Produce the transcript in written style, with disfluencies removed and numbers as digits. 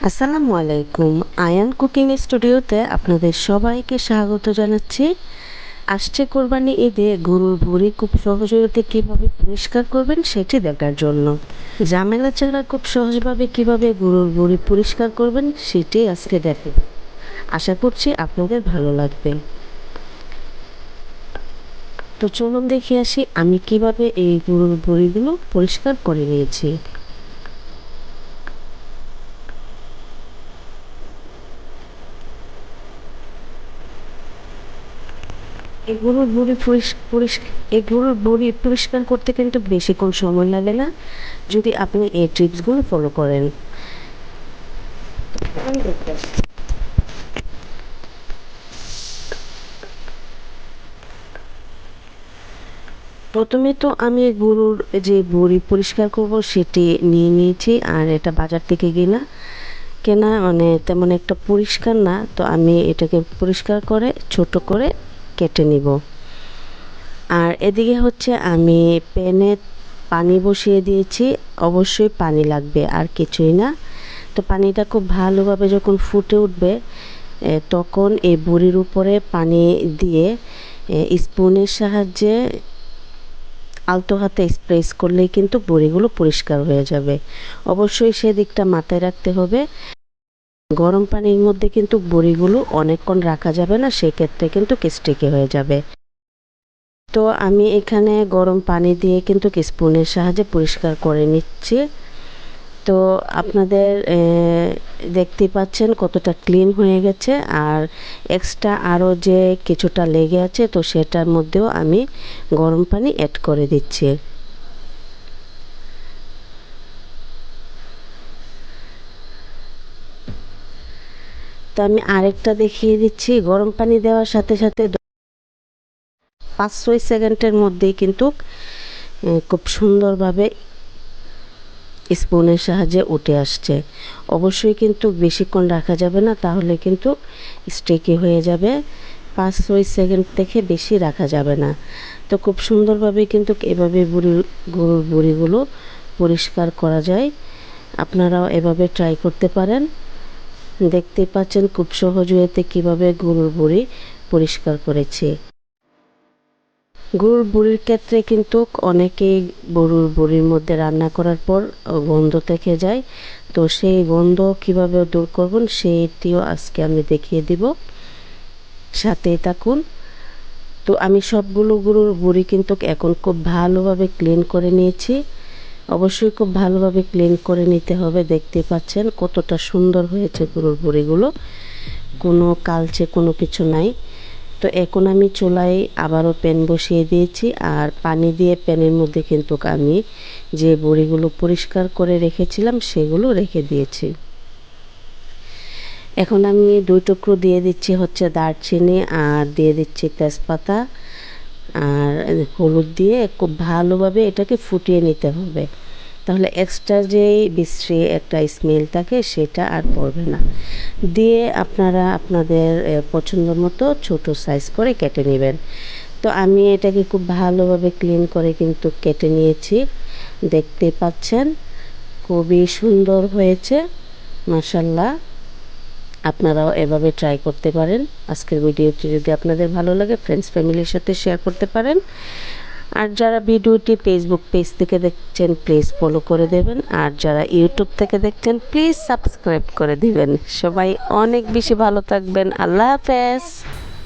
আসসালামু আলাইকুম। আয়ান কুকিং স্টুডিওতে আপনাদের সবাইকে স্বাগত জানাচ্ছি। আসছে কোরবানি ঈদে গরুর ভুঁড়ি খুব সহজে কীভাবে পরিষ্কার করবেন সেটি দেখার জন্য। ঝামেলা ছাড়া খুব সহজভাবে কীভাবে গরুর ভুঁড়ি পরিষ্কার করবেন সেটি আজকে দেখেন। আশা করছি আপনাদের ভালো লাগবে। তো চলুন দেখে আসি আমি কিভাবে এই গরুর ভুঁড়িগুলো পরিষ্কার করে নিয়েছি। এগুলোর বড়ি পরিষ্কার করতে কিন্তু বেশিক্ষণ সময় লাগে না যদি আপনি এই টিপসগুলো ফলো করেন। প্রথমে তো আমি গরুর যে বড়ি পরিষ্কার করব সেটি নিয়ে নিয়েছি, আর এটা বাজার থেকে কেনা মানে তেমন একটা পরিষ্কার না, তো আমি এটাকে পরিষ্কার করে ছোট করে কেটে নিব। আর এদিকে হচ্ছে আমি প্যানে পানি বসিয়ে দিয়েছি। অবশ্যই পানি লাগবে, আর কিছুই না। তো পানিটা খুব ভালোভাবে যখন ফুটে উঠবে তখন এই বড়ির উপরে পানি দিয়ে স্পুনের সাহায্যে আলতো হাতে স্প্রেস করলেই কিন্তু বড়িগুলো পরিষ্কার হয়ে যাবে। অবশ্যই সেদিকটা মাথায় রাখতে হবে। গরম পানির মধ্যে কিন্তু বড়িগুলো অনেকক্ষণ রাখা যাবে না, সেক্ষেত্রে কিন্তু স্টিকি হয়ে যাবে। তো আমি এখানে গরম পানি দিয়ে কিন্তু স্পুনের সাহায্যে পরিষ্কার করে নিচ্ছি। তো আপনাদের দেখতে পাচ্ছেন কতটা ক্লিন হয়ে গেছে, আর এক্সট্রা আরও যে কিছুটা লেগে আছে তো সেটার মধ্যেও আমি গরম পানি অ্যাড করে দিচ্ছি। তো আমি আরেকটা দেখিয়ে দিচ্ছি। গরম পানি দেওয়ার সাথে সাথে 5-6 সেকেন্ডের মধ্যেই কিন্তু খুব সুন্দরভাবে স্পুনের সাহায্যে উঠে আসছে। অবশ্যই কিন্তু বেশিক্ষণ রাখা যাবে না, তাহলে কিন্তু স্টিকি হয়ে যাবে। 5-6 সেকেন্ড থেকে বেশি রাখা যাবে না। তো খুব সুন্দরভাবে কিন্তু এভাবে গরুর বড়িগুলো পরিষ্কার করা যায়। আপনারাও এভাবে ট্রাই করতে পারেন। দেখতেই পাচ্ছেন খুব সহজ ওয়েতে কীভাবে গরুর বড়ি পরিষ্কার করেছি। গরুর বড়ির ক্ষেত্রে কিন্তু অনেকেই গরুর বড়ির মধ্যে রান্না করার পর গন্ধ থেকে যায়। তো সেই গন্ধ কিভাবে দূর করবেন সেটিও আজকে আমি দেখিয়ে দিব, সাথেই থাকুন। তো আমি সবগুলো গরুর বড়ি কিন্তু এখন খুব ভালোভাবে ক্লিন করে নিয়েছি। অবশ্যই খুব ভালোভাবে ক্লিন করে নিতে হবে। দেখতে পাচ্ছেন কতটা সুন্দর হয়েছে গরুর বড়িগুলো, কোনো কালচে কোনো কিছু নাই। তো এখন আমি চুলায় আবারও প্যান বসিয়ে দিয়েছি, আর পানি দিয়ে প্যানের মধ্যে কিন্তু আমি যে বড়িগুলো পরিষ্কার করে রেখেছিলাম সেগুলো রেখে দিয়েছি। এখন আমি 2 টুকরো দিয়ে দিচ্ছি হচ্ছে দারচিনি, আর দিয়ে দিচ্ছি তেজপাতা, আর হলুদ দিয়ে খুব ভালোভাবে এটাকে ফুটিয়ে নিতে হবে। তাহলে এক্সট্রা যে বিশ্রী একটা স্মেল থাকে সেটা আর পড়বে না। দিয়ে আপনারা আপনাদের পছন্দ মতো ছোটো সাইজ করে কেটে নেবেন। তো আমি এটাকে খুব ভালোভাবে ক্লিন করে কিন্তু কেটে নিয়েছি। দেখতে পাচ্ছেন খুবই সুন্দর হয়েছে, মাশাআল্লাহ। আপনারাও এভাবে ট্রাই করতে পারেন। আজকের ভিডিওটি যদি আপনাদের ভালো লাগে ফ্রেন্ডস ফ্যামিলির সাথে শেয়ার করতে পারেন। আর যারা ভিডিওটি ফেসবুক পেজ থেকে দেখছেন প্লিজ ফলো করে দেবেন, আর যারা ইউটিউব থেকে দেখছেন প্লিজ সাবস্ক্রাইব করে দিবেন। সবাই অনেক বেশি ভালো থাকবেন। আল্লাহ হাফেজ।